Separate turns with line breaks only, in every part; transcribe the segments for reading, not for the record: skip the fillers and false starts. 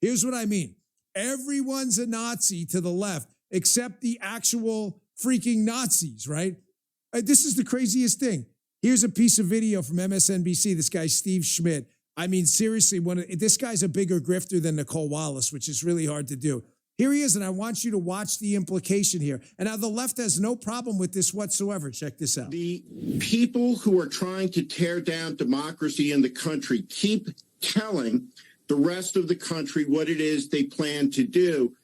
Here's what I mean. Everyone's a Nazi to the left, except the actual freaking Nazis, right? This is the craziest thing. Here's a piece of video from MSNBC. This guy, Steve Schmidt. I mean, seriously, this guy's a bigger grifter than Nicole Wallace, which is really hard to do. Here he is, and I want you to watch the implication here. And now the left has no problem with this whatsoever. Check this out.
The people who are trying to tear down democracy in the country keep telling the rest of the country what it is they plan to do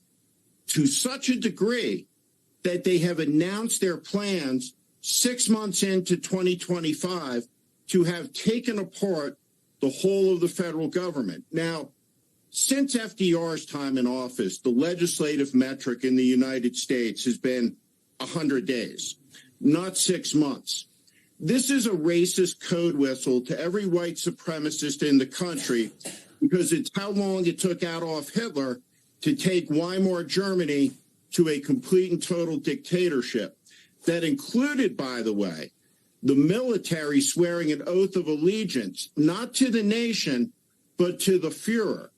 to such a degree that they have announced their plans 6 months into 2025 to have taken apart the whole of the federal government. Now, since FDR's time in office, the legislative metric in the United States has been 100 days, not 6 months. This is a racist code whistle to every white supremacist in the country because it's how long it took Adolf Hitler to take Weimar Germany to a complete and total dictatorship. That included, by the way, the military swearing an oath of allegiance, not to the nation, but to the Fuhrer.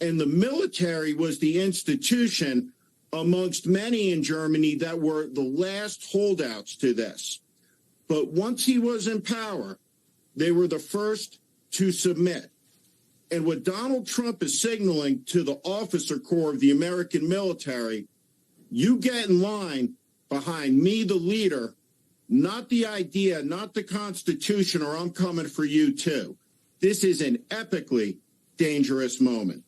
And the military was the institution amongst many in Germany that were the last holdouts to this. But once he was in power, they were the first to submit. And what Donald Trump is signaling to the officer corps of the American military, you get in line behind me, the leader, not the idea, not the Constitution, or I'm coming for you too. This is an epically dangerous moment.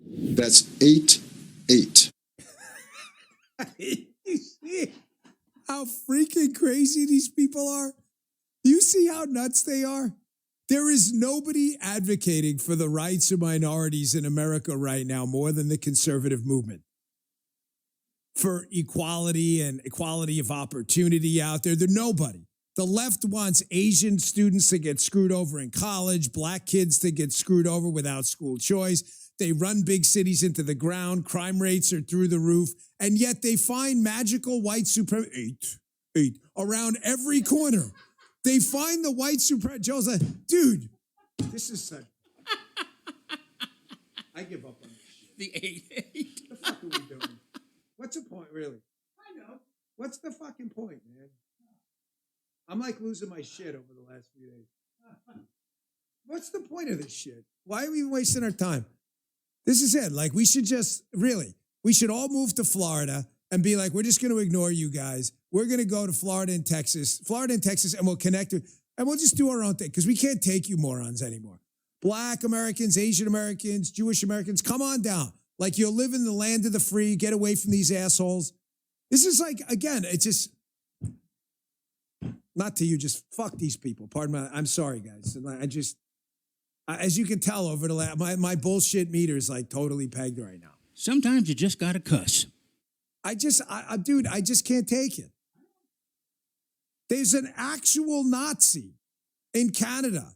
That's 8-8.
You see how freaking crazy these people are? You see how nuts they are? There is nobody advocating for the rights of minorities in America right now more than the conservative movement. For equality and equality of opportunity out there. There's nobody. The left wants Asian students to get screwed over in college, black kids to get screwed over without school choice. They run big cities into the ground. Crime rates are through the roof. And yet they find magical white supremacy, eight, around every corner. They find the white supremacy. Joe's like, dude, this is such. I give up on this shit.
The 8-8.
What the fuck are we doing? What's the point, really? I know. What's the fucking point, man? I'm like losing my shit over the last few days. What's the point of this shit? Why are we wasting our time? This is it. Like, we should just, really, we should all move to Florida and be like, we're just going to ignore you guys. We're going to go to Florida and Texas, and we'll connect, and we'll just do our own thing, because we can't take you morons anymore. Black Americans, Asian Americans, Jewish Americans, come on down. Like, you'll live in the land of the free, get away from these assholes. This is like, again, it's just, not to you, just fuck these people. Pardon my, I'm sorry, guys. I just, as you can tell over the last, my bullshit meter is like totally pegged right now.
Sometimes you just gotta cuss.
Dude, I just can't take it. There's an actual Nazi in Canada,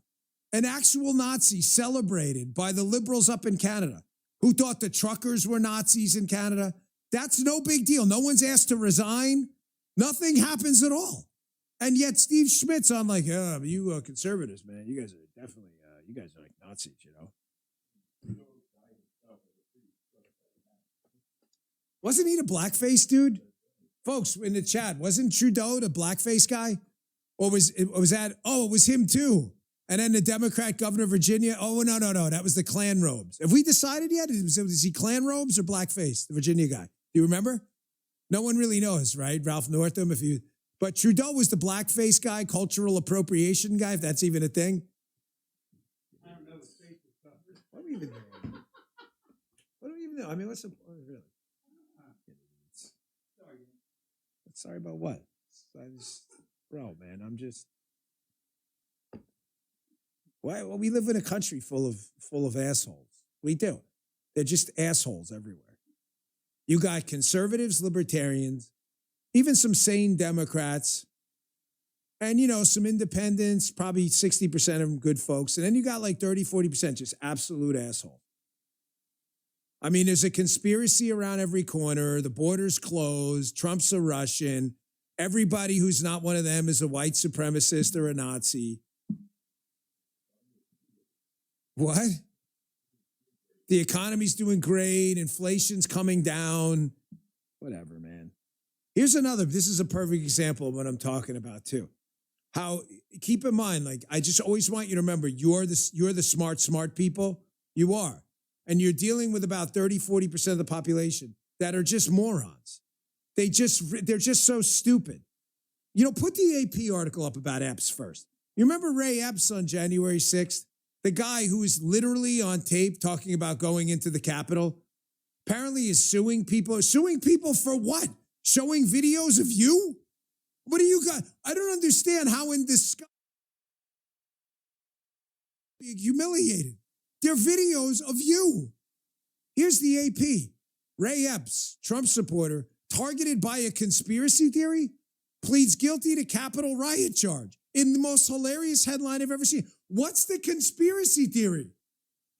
an actual Nazi celebrated by the liberals up in Canada who thought the truckers were Nazis in Canada. That's no big deal. No one's asked to resign. Nothing happens at all. And yet Steve Schmidt's on like, you conservatives, man, you guys are definitely, you guys are like Nazis, you know? Wasn't he the blackface dude? Folks, in the chat, wasn't Trudeau the blackface guy? Or was that, it was him too. And then the Democrat governor of Virginia, no, that was the Klan robes. Have we decided yet? Is he Klan robes or blackface, the Virginia guy? Do you remember? No one really knows, right? Ralph Northam, but Trudeau was the blackface guy, cultural appropriation guy, if that's even a thing. I don't know. What do we even know? What do we even know? I mean, what's the point, really? Sorry about what? Bro, man, I'm just. Why? Well, we live in a country full of assholes. We do. They're just assholes everywhere. You got conservatives, libertarians, even some sane Democrats, and, some independents, probably 60% of them good folks. And then you got like 30, 40% just absolute asshole. I mean, there's a conspiracy around every corner. The border's closed. Trump's a Russian. Everybody who's not one of them is a white supremacist or a Nazi. What? The economy's doing great. Inflation's coming down. Whatever, man. Here's another. This is a perfect example of what I'm talking about too. How, keep in mind, like, I just always want you to remember, you're the smart people. You are. And you're dealing with about 30-40% of the population that are just morons. They're just so stupid. You know, put the AP article up about Epps first. You remember Ray Epps on January 6th? The guy who is literally on tape talking about going into the Capitol, apparently is suing people. Suing people for what? Showing videos of you? What do you got? I don't understand how in this humiliated. They're videos of you. Here's the AP. Ray Epps, Trump supporter, targeted by a conspiracy theory, pleads guilty to Capitol riot charge in the most hilarious headline I've ever seen. What's the conspiracy theory?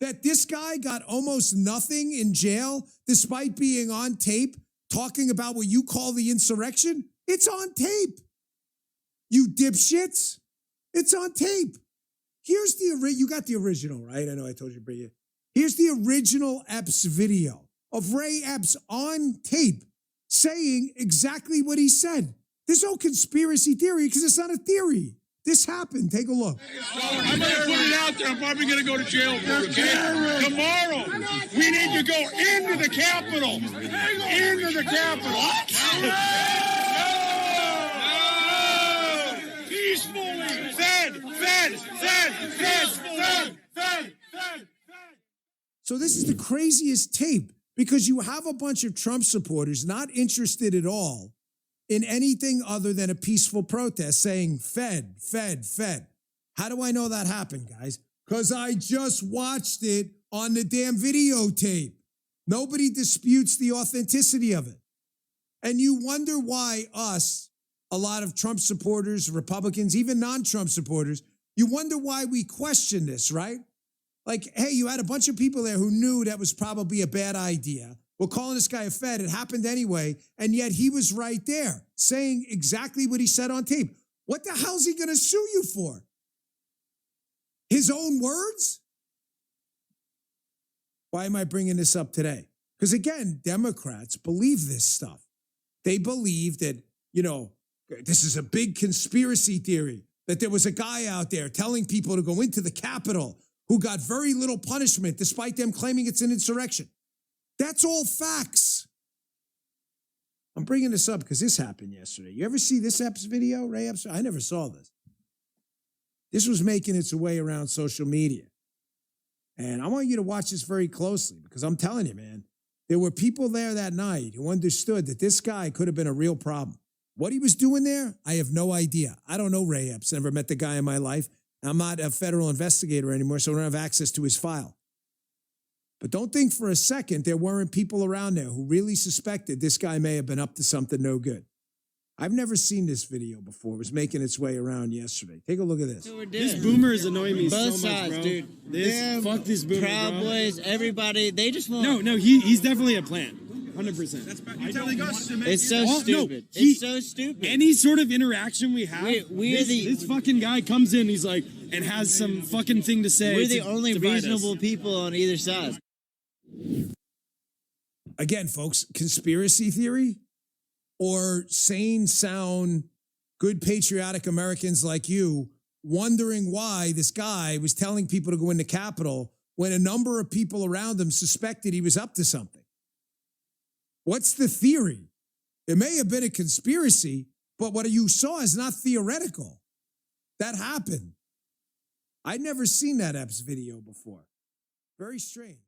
That this guy got almost nothing in jail despite being on tape talking about what you call the insurrection? It's on tape. You dipshits. It's on tape. Here's you got the original, right? I know I told you to bring it. Here's the original Epps video of Ray Epps on tape saying exactly what he said. There's no conspiracy theory because it's not a theory. This happened. Take a look.
I'm going to put it out there. I'm probably going to go to jail for it, okay? Tomorrow, we need to go into the Capitol. Into the Capitol. Peacefully. Fed.
So this is the craziest tape because you have a bunch of Trump supporters not interested at all in anything other than a peaceful protest saying fed. How do I know that happened, guys? Because I just watched it on the damn videotape. Nobody disputes the authenticity of it. And you wonder why us, a lot of Trump supporters, Republicans, even non-Trump supporters, you wonder why we question this, right? Like, hey, you had a bunch of people there who knew that was probably a bad idea. We're calling this guy a Fed. It happened anyway. And yet he was right there saying exactly what he said on tape. What the hell's he going to sue you for? His own words? Why am I bringing this up today? Because again, Democrats believe this stuff. They believe that, you know, this is a big conspiracy theory, that there was a guy out there telling people to go into the Capitol who got very little punishment despite them claiming it's an insurrection. That's all facts. I'm bringing this up because this happened yesterday. You ever see this Epps video, Ray Epps? I never saw this. This was making its way around social media. And I want you to watch this very closely because I'm telling you, man, there were people there that night who understood that this guy could have been a real problem. What he was doing there, I have no idea. I don't know Ray Epps. Never met the guy in my life. I'm not a federal investigator anymore, so I don't have access to his file. But don't think for a second there weren't people around there who really suspected this guy may have been up to something no good. I've never seen this video before. It was making its way around yesterday. Take a look at this.
This boomer is annoying me
Both
so much,
sides,
bro.
dude.
Fuck this boomer,
Proud
bro.
Boys, everybody, they just want...
No, he's definitely a plant. 100%.
It's so
No,
stupid. It's so stupid.
Any sort of interaction we have,
we're
this fucking guy comes in, he's like, and has some fucking thing to say.
We're the
to
only
divide us.
reasonable people on either side.
Again, folks, conspiracy theory or sane, sound, good patriotic Americans like you wondering why this guy was telling people to go in the Capitol when a number of people around him suspected he was up to something. What's the theory? It may have been a conspiracy, but what you saw is not theoretical. That happened. I'd never seen that Epps video before. Very strange.